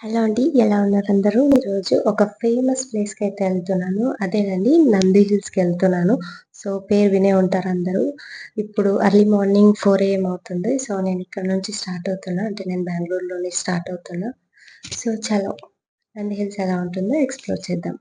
Hello అండి. ఎలా ఉన్నారు అందరూ? ఈరోజు ఒక ఫేమస్ ప్లేస్‌కైతే ఎళ్తున్నాను. అదేనండి నంది హిల్స్‌కెళ్తున్నాను. సో, పేరు వినే ఉంటారు అందరూ. ఇప్పుడు ఎర్లీ మార్నింగ్ 4 AM అవుతుంది. సో, నేను ఇక్కడ నుంచి స్టార్ట్ అవుతున్నా. అంటే నేను బెంగుళూరులోని స్టార్ట్ అవుతున్నా. సో, చలో నంది హిల్స్ ఎలా ఉంటుందో ఎక్స్‌ప్లోర్ చేద్దాం.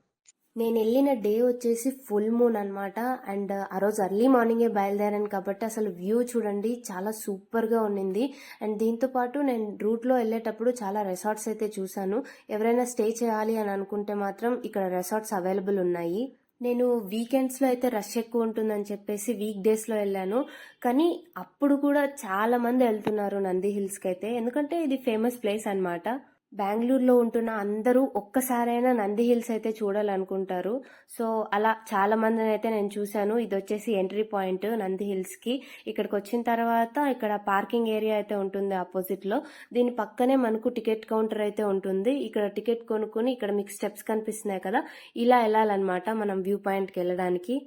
నేనెళ్ళిన డే వచ్చేసి ఫుల్ మూన్ అనమాట. అండ్ ఆ రోజు ఎర్లీ మార్నింగే బయలుదేరాను కాబట్టి అసలు వ్యూ చూడండి చాలా సూపర్‌గా ఉండింది. అండ్ దీంతో పాటు నేను రూట్‌లో ఎళ్ళేటప్పుడు చాలా రిసార్ట్స్ అయితే చూసాను. ఎవరైనా స్టే చేయాలి అని అనుకుంటే మాత్రం ఇక్కడ రిసార్ట్స్ అవైలబుల్ ఉన్నాయి. నేను వీకెండ్స్‌లో అయితే రష్ ఎక్కువ ఉంటుందని చెప్పేసి వీక్ డేస్‌లో ఎళ్ళాను. కానీ అప్పుడు కూడా చాలా మంది ఎళ్తున్నారు నంది హిల్స్‌కైతే. ఎందుకంటే ఇది ఫేమస్ ప్లేస్ అనమాట. బెంగుళూరులో ఉంటున్న అందరూ ఒక్కసారైనా నంది హిల్స్ అయితే చూడాలనుకుంటారు. సో, అలా చాలా మందినైతే నేను చూశాను. ఇదొచ్చేసి ఎంట్రీ పాయింట్ నంది హిల్స్‌కి. ఇక్కడికొచ్చిన తర్వాత ఇక్కడ పార్కింగ్ ఏరియా అయితే ఉంటుంది అపోజిట్‌లో. దీని పక్కనే మనకు టికెట్ కౌంటర్ అయితే ఉంటుంది. ఇక్కడ టికెట్ కొనుక్కొని ఇక్కడ మీకు స్టెప్స్ కనిపిస్తున్నాయి కదా! ఇలా ఎళ్ళాలన్నమాట మనం వ్యూ పాయింట్‌కెళ్ళడానికి.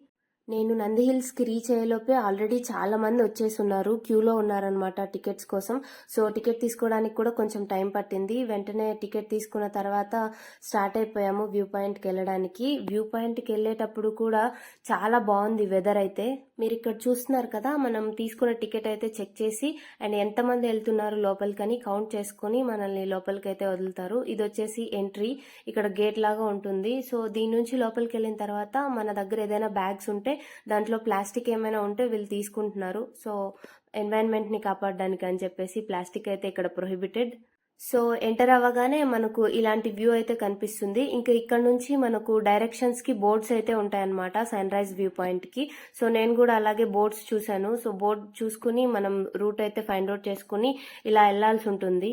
నేను నంది హిల్స్‌కి రీచ్ అయ్యేలోపే ఆల్రెడీ చాలా మంది వచ్చేసున్నారు. క్యూలో ఉన్నారనమాట టికెట్స్ కోసం. సో, టికెట్ తీసుకోవడానికి కూడా కొంచెం టైం పట్టింది. వెంటనే టికెట్ తీసుకున్న తర్వాత స్టార్ట్ అయిపోయాము వ్యూ పాయింట్‌కెళ్ళడానికి. వ్యూ పాయింట్‌కెళ్ళేటప్పుడు కూడా చాలా బావుంది వెదర్ అయితే. మీరిక్కడ చూస్తున్నారు కదా! మనం తీసుకున్న టికెట్ అయితే చెక్ చేసి అండ్ ఎంతమంది ఎళ్తున్నారు లోపలికని కౌంట్ చేసుకొని మనల్ని లోపలికైతే వదులుతారు. ఇదొచ్చేసి ఎంట్రీ. ఇక్కడ గేట్ లాగా ఉంటుంది. సో, దీని నుంచి లోపలికెళ్ళిన తర్వాత మన దగ్గర ఏదైనా బ్యాగ్స్ ఉంటే దాంట్లో ప్లాస్టిక్ ఏమైనా ఉంటే వీళ్ళు తీసుకుంటున్నారు. సో, ఎన్వైరన్మెంట్‌ని కాపాడడానికి అని చెప్పేసి ప్లాస్టిక్ అయితే ఇక్కడ ప్రొహిబిటెడ్. సో, ఎంటర్ అవ్వగానే మనకు ఇలాంటి వ్యూ అయితే కనిపిస్తుంది. ఇంకా ఇక్కడ నుంచి మనకు డైరెక్షన్స్‌కి బోర్డ్స్ అయితే ఉంటాయన్నమాట సన్‌రైజ్ వ్యూ పాయింట్‌కి. సో, నేను కూడా అలాగే బోర్డ్స్ చూశాను. సో, బోర్డ్ చూసుకొని మనం రూట్ అయితే ఫైండ్ ఔట్ చేసుకొని ఇలా ఎళ్ళాల్సి ఉంటుంది.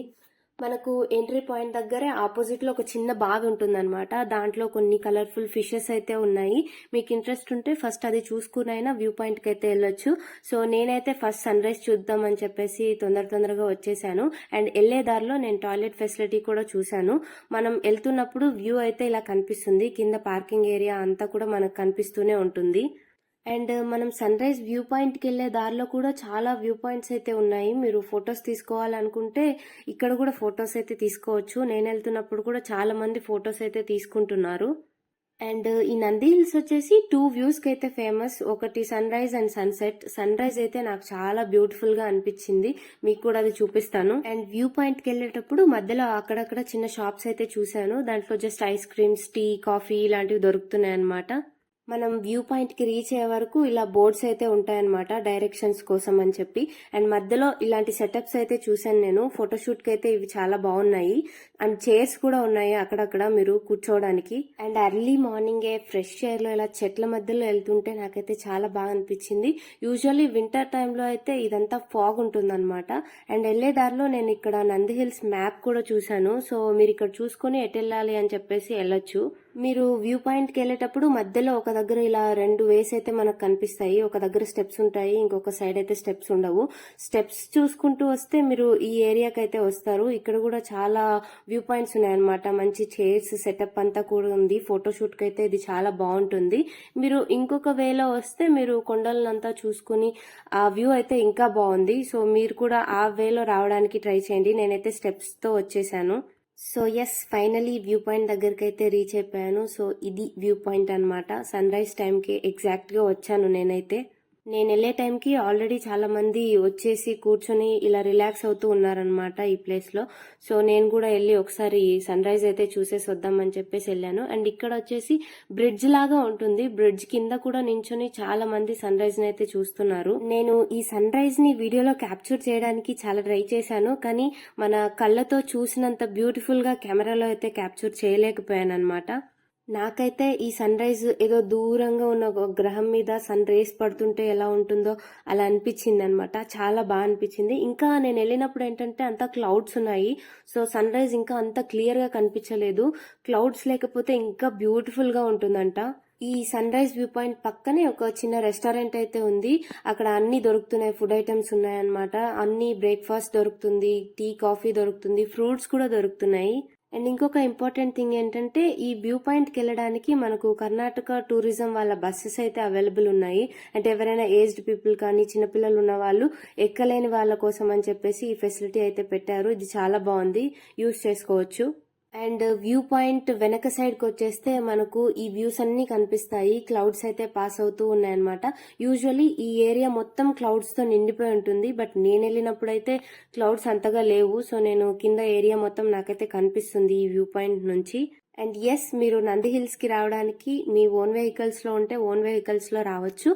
మనకు ఎంట్రీ పాయింట్ దగ్గరే ఆపోజిట్లో ఒక చిన్న బాగ్ ఉంటుందన్నమాట. దాంట్లో కొన్ని కలర్ఫుల్ ఫిషెస్ అయితే ఉన్నాయి. మీకు ఇంట్రెస్ట్ ఉంటే ఫస్ట్ అది చూసుకునైనా వ్యూ పాయింట్కి అయితే వెళ్ళొచ్చు. సో, నేనైతే ఫస్ట్ సన్ రైజ్ చూద్దామని చెప్పేసి తొందరగా వచ్చేసాను. అండ్ వెళ్ళే దారిలో నేను టాయిలెట్ ఫెసిలిటీ కూడా చూశాను. మనం వెళ్తున్నప్పుడు వ్యూ అయితే ఇలా కనిపిస్తుంది. కింద పార్కింగ్ ఏరియా అంతా కూడా మనకు కనిపిస్తూనే ఉంటుంది. అండ్ మనం సన్ రైజ్ వ్యూ పాయింట్కి వెళ్ళే దారిలో కూడా చాలా వ్యూ పాయింట్స్ అయితే ఉన్నాయి. మీరు ఫొటోస్ తీసుకోవాలనుకుంటే ఇక్కడ కూడా ఫొటోస్ అయితే తీసుకోవచ్చు. నేను వెళ్తున్నప్పుడు కూడా చాలా మంది ఫొటోస్ అయితే తీసుకుంటున్నారు. అండ్ ఈ నంది హిల్స్ వచ్చేసి 2 వ్యూస్కి అయితే ఫేమస్. ఒకటి sunrise and sunset. Sunrise అయితే నాకు చాలా బ్యూటిఫుల్ గా అనిపించింది. మీకు కూడా అది చూపిస్తాను. అండ్ వ్యూ పాయింట్కి వెళ్ళేటప్పుడు మధ్యలో అక్కడక్కడ చిన్న షాప్స్ అయితే చూశాను. దాంట్లో just ice creams, tea, coffee ఇలాంటివి దొరుకుతున్నాయి అన్నమాట. మనం వ్యూ పాయింట్కి రీచ్ అయ్యే వరకు ఇలా బోర్డ్స్ అయితే ఉంటాయన్నమాట డైరెక్షన్స్ కోసం అని చెప్పి. అండ్ మధ్యలో ఇలాంటి సెటప్స్ అయితే చూశాను నేను. ఫోటోషూట్కి అయితే ఇవి చాలా బాగున్నాయి. అండ్ చైర్స్ కూడా ఉన్నాయి అక్కడక్కడ మీరు కూర్చోవడానికి. అండ్ ఎర్లీ మార్నింగే ఫ్రెష్ ఎయిర్లో ఇలా చెట్ల మధ్యలో వెళ్తుంటే నాకైతే చాలా బాగా అనిపించింది. యూజువల్లీ వింటర్ టైంలో అయితే ఇదంతా ఫాగ్ ఉంటుందన్నమాట. అండ్ వెళ్లే దారిలో నేను ఇక్కడ నంది హిల్స్ మ్యాప్ కూడా చూశాను. సో, మీరు ఇక్కడ చూసుకొని ఎటు వెళ్ళాలి అని చెప్పేసి వెళ్ళొచ్చు. మీరు వ్యూ పాయింట్కి వెళ్ళేటప్పుడు మధ్యలో ఒక దగ్గర ఇలా 2 వేస్ అయితే మనకు కనిపిస్తాయి. ఒక దగ్గర స్టెప్స్ ఉంటాయి, ఇంకొక సైడ్ అయితే స్టెప్స్ ఉండవు. స్టెప్స్ చూసుకుంటూ వస్తే మీరు ఈ ఏరియాకి అయితే వస్తారు. ఇక్కడ కూడా చాలా వ్యూ పాయింట్స్ ఉన్నాయన్నమాట. మంచి చైర్స్ సెటప్ అంతా కూడా ఉంది. ఫోటోషూట్కి అయితే ఇది చాలా బాగుంటుంది. మీరు ఇంకొక వేలో వస్తే మీరు కొండలనంతా చూసుకుని ఆ వ్యూ అయితే ఇంకా బాగుంది. సో, మీరు కూడా ఆ వేలో రావడానికి ట్రై చేయండి. నేనైతే స్టెప్స్తో వచ్చేసాను. So, yes, finally view point దగ్గరికి అయితే రీచ్ అయిపోయాను. సో, ఇది వ్యూ పాయింట్ అనమాట. సన్ రైజ్ టైంకి ఎగ్జాక్ట్గా వచ్చాను నేనైతే. నేను వెళ్ళే టైంకి ఆల్రెడీ చాలా మంది వచ్చేసి కూర్చొని ఇలా రిలాక్స్ అవుతూ ఉన్నారనమాట ఈ ప్లేస్లో. సో, నేను కూడా వెళ్ళి ఒకసారి సన్ రైజ్ అయితే చూసేసి వద్దామని చెప్పేసి వెళ్ళాను. అండ్ ఇక్కడ వచ్చేసి బ్రిడ్జ్ లాగా ఉంటుంది. బ్రిడ్జ్ కింద కూడా నించొని చాలా మంది సన్ రైజ్ అయితే చూస్తున్నారు. నేను ఈ సన్ రైజ్ ని వీడియోలో క్యాప్చర్ చేయడానికి చాలా ట్రై చేశాను. కానీ మన కళ్ళతో చూసినంత బ్యూటిఫుల్ గా కెమెరాలో అయితే క్యాప్చర్ చేయలేకపోయాను అనమాట. నాకైతే ఈ సన్ రైజ్ ఏదో దూరంగా ఉన్న ఒక గ్రహం మీద సన్ రేస్ పడుతుంటే ఎలా ఉంటుందో అలా అనిపించింది అనమాట. చాలా బాగా అనిపించింది. ఇంకా నేను వెళ్ళినప్పుడు ఏంటంటే అంతా క్లౌడ్స్ ఉన్నాయి. సో, సన్ రైజ్ ఇంకా అంత క్లియర్ గా కనిపించలేదు. క్లౌడ్స్ లేకపోతే ఇంకా బ్యూటిఫుల్ గా ఉంటుందంట. ఈ సన్ రైజ్ వ్యూ పాయింట్ పక్కనే ఒక చిన్న రెస్టారెంట్ అయితే ఉంది. అక్కడ అన్ని దొరుకుతున్నాయి, ఫుడ్ ఐటమ్స్ ఉన్నాయన్నమాట. అన్ని బ్రేక్ఫాస్ట్ దొరుకుతుంది, టీ, కాఫీ దొరుకుతుంది, ఫ్రూట్స్ కూడా దొరుకుతున్నాయి. అండ్ ఇంకొక ఇంపార్టెంట్ థింగ్ ఏంటంటే ఈ వ్యూ పాయింట్కి వెళ్ళడానికి మనకు కర్ణాటక టూరిజం వాళ్ళ బస్సెస్ అయితే అవైలబుల్ ఉన్నాయి. అంటే ఎవరైనా ఏజ్డ్ పీపుల్ కానీ చిన్నపిల్లలు ఉన్న వాళ్ళు ఎక్కలేని వాళ్ళ కోసం అని చెప్పేసి ఈ ఫెసిలిటీ అయితే పెట్టారు. ఇది చాలా బాగుంది, యూజ్ చేసుకోవచ్చు. అండ్ వ్యూ పాయింట్ వెనక సైడ్కి వచ్చేస్తే మనకు ఈ వ్యూస్ అన్ని కనిపిస్తాయి. క్లౌడ్స్ అయితే పాస్ అవుతూ ఉన్నాయన్నమాట. యూజువల్లీ ఈ ఏరియా మొత్తం క్లౌడ్స్ తో నిండిపోయి ఉంటుంది. బట్ నేను వెళ్ళినప్పుడు అయితే క్లౌడ్స్ అంతగా లేవు. సో నేను కింద ఏరియా మొత్తం నాకైతే కనిపిస్తుంది ఈ వ్యూ పాయింట్ నుంచి. అండ్ ఎస్, మీరు నంది హిల్స్ కి రావడానికి మీ ఓన్ వెహికల్స్ లో ఉంటే ఓన్ వెహికల్స్ లో రావచ్చు.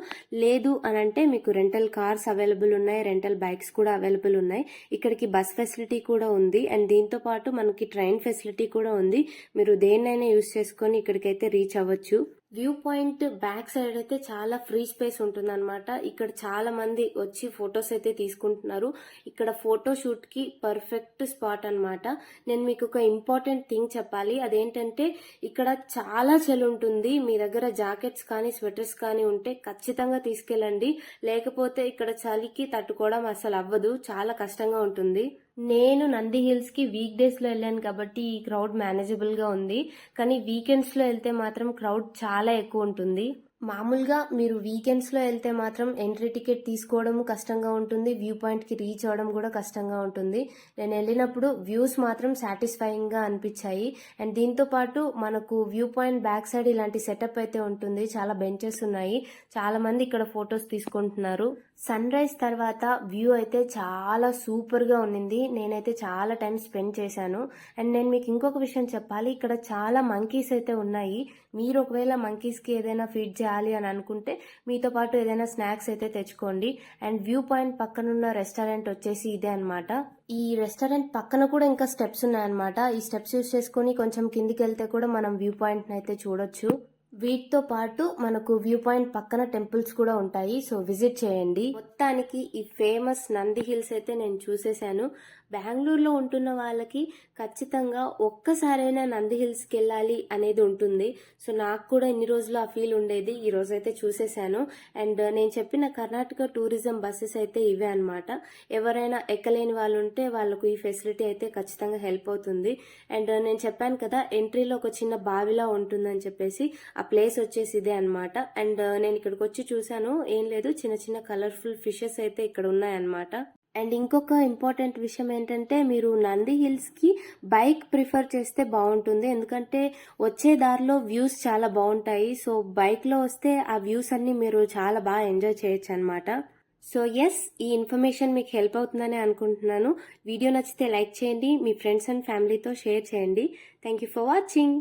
లేదు అని అంటే మీకు రెంటల్ కార్స్ అవైలబుల్ ఉన్నాయి, రెంటల్ బైక్స్ కూడా అవైలబుల్ ఉన్నాయి. ఇక్కడికి బస్ ఫెసిలిటీ కూడా ఉంది. అండ్ దీంతో పాటు మనకి ట్రైన్ ఫెసిలిటీ కూడా ఉంది. మీరు దేన్నైనా యూస్ చేసుకొని ఇక్కడికైతే రీచ్ అవ్వచ్చు. వ్యూ పాయింట్ బ్యాక్ సైడ్ అయితే చాలా ఫ్రీ స్పేస్ ఉంటుందన్నమాట. ఇక్కడ చాలా మంది వచ్చి ఫొటోస్ అయితే తీసుకుంటున్నారు. ఇక్కడ ఫోటో షూట్ కి పర్ఫెక్ట్ స్పాట్ అన్నమాట. నేను మీకు ఒక ఇంపార్టెంట్ థింగ్ చెప్పాలి. అదేంటంటే ఇక్కడ చాలా చలి ఉంటుంది. మీ దగ్గర జాకెట్స్ కానీ స్వెటర్స్ కానీ ఉంటే ఖచ్చితంగా తీసుకెళ్ళండి. లేకపోతే ఇక్కడ చలికి తట్టుకోవడం అసలు అవ్వదు, చాలా కష్టంగా ఉంటుంది. నేను నంది హిల్స్ కి వీక్ డేస్ లో వెళ్ళాను కాబట్టి ఈ క్రౌడ్ మేనేజబుల్ గా ఉంది. కానీ వీకెండ్స్ లో వెళ్తే మాత్రం క్రౌడ్ చాలా ఎక్కువ ఉంటుంది. మామూలుగా మీరు వీకెండ్స్ లో వెళ్తే మాత్రం ఎంట్రీ టికెట్ తీసుకోవడం కష్టంగా ఉంటుంది, వ్యూ పాయింట్ కి రీచ్ అవ్వడం కూడా కష్టంగా ఉంటుంది. నేను వెళ్ళినప్పుడు వ్యూస్ మాత్రం సాటిస్ఫైయింగ్ గా అనిపించాయి. అండ్ దీంతో పాటు మనకు వ్యూ పాయింట్ బ్యాక్ సైడ్ ఇలాంటి సెటప్ అయితే ఉంటుంది. చాలా బెంచెస్ ఉన్నాయి, చాలా మంది ఇక్కడ ఫొటోస్ తీసుకుంటున్నారు. సన్ రైజ్ తర్వాత వ్యూ అయితే చాలా సూపర్ గా ఉన్నింది. నేనైతే చాలా టైం స్పెండ్ చేశాను. అండ్ నేను మీకు ఇంకొక విషయం చెప్పాలి, ఇక్కడ చాలా మంకీస్ అయితే ఉన్నాయి. మీరు ఒకవేళ మంకీస్ కి ఏదైనా ఫీడ్ చేయాలి అని అనుకుంటే మీతో పాటు ఏదైనా స్నాక్స్ అయితే తెచ్చుకోండి. అండ్ వ్యూ పాయింట్ పక్కనున్న రెస్టారెంట్ వచ్చేసి ఇదే అన్నమాట. ఈ రెస్టారెంట్ పక్కన కూడా ఇంకా స్టెప్స్ ఉన్నాయన్నమాట. ఈ స్టెప్స్ యూస్ చేసుకుని కొంచెం కిందికి వెళ్తే కూడా మనం వ్యూ పాయింట్ అయితే చూడొచ్చు. వీటితో పాటు మనకు వ్యూ పాయింట్ పక్కన టెంపుల్స్ కూడా ఉంటాయి. సో విజిట్ చేయండి. మొత్తానికి ఈ ఫేమస్ నంది హిల్స్ అయితే నేను చూసేశాను. బెంగళూరులో ఉంటున్న వాళ్ళకి ఖచ్చితంగా ఒక్కసారైనా నంది హిల్స్కి వెళ్ళాలి అనేది ఉంటుంది. సో నాకు కూడా ఇన్ని రోజులు ఆ ఫీల్ ఉండేది. ఈ రోజు అయితే చూసేశాను. అండ్ నేను చెప్పిన కర్ణాటక టూరిజం బస్సెస్ అయితే ఇవే అన్నమాట. ఎవరైనా ఎక్కలేని వాళ్ళు ఉంటే వాళ్ళకు ఈ ఫెసిలిటీ అయితే ఖచ్చితంగా హెల్ప్ అవుతుంది. అండ్ నేను చెప్పాను కదా, ఎంట్రీలో ఒక చిన్న బావిలా ఉంటుందని చెప్పేసి, ఆ ప్లేస్ వచ్చేసి ఇదే అన్నమాట. అండ్ నేను ఇక్కడికి వచ్చి చూసాను, ఏం లేదు, చిన్న చిన్న కలర్ఫుల్ ఫిషెస్ అయితే ఇక్కడ ఉన్నాయన్నమాట. అండ్ ఇంకొక ఇంపార్టెంట్ విషయం ఏంటంటే, మీరు నంది హిల్స్ కి బైక్ ప్రిఫర్ చేస్తే బాగుంటుంది. ఎందుకంటే వచ్చే దారిలో వ్యూస్ చాలా బాగుంటాయి. సో బైక్ లో వస్తే ఆ వ్యూస్ అన్ని మీరు చాలా బాగా ఎంజాయ్ చేయొచ్చు అనమాట. సో ఎస్, ఈ ఇన్ఫర్మేషన్ మీకు హెల్ప్ అవుతుందని అనుకుంటున్నాను. వీడియో నచ్చితే లైక్ చేయండి, మీ ఫ్రెండ్స్ అండ్ ఫ్యామిలీతో షేర్ చేయండి. Thank you for watching.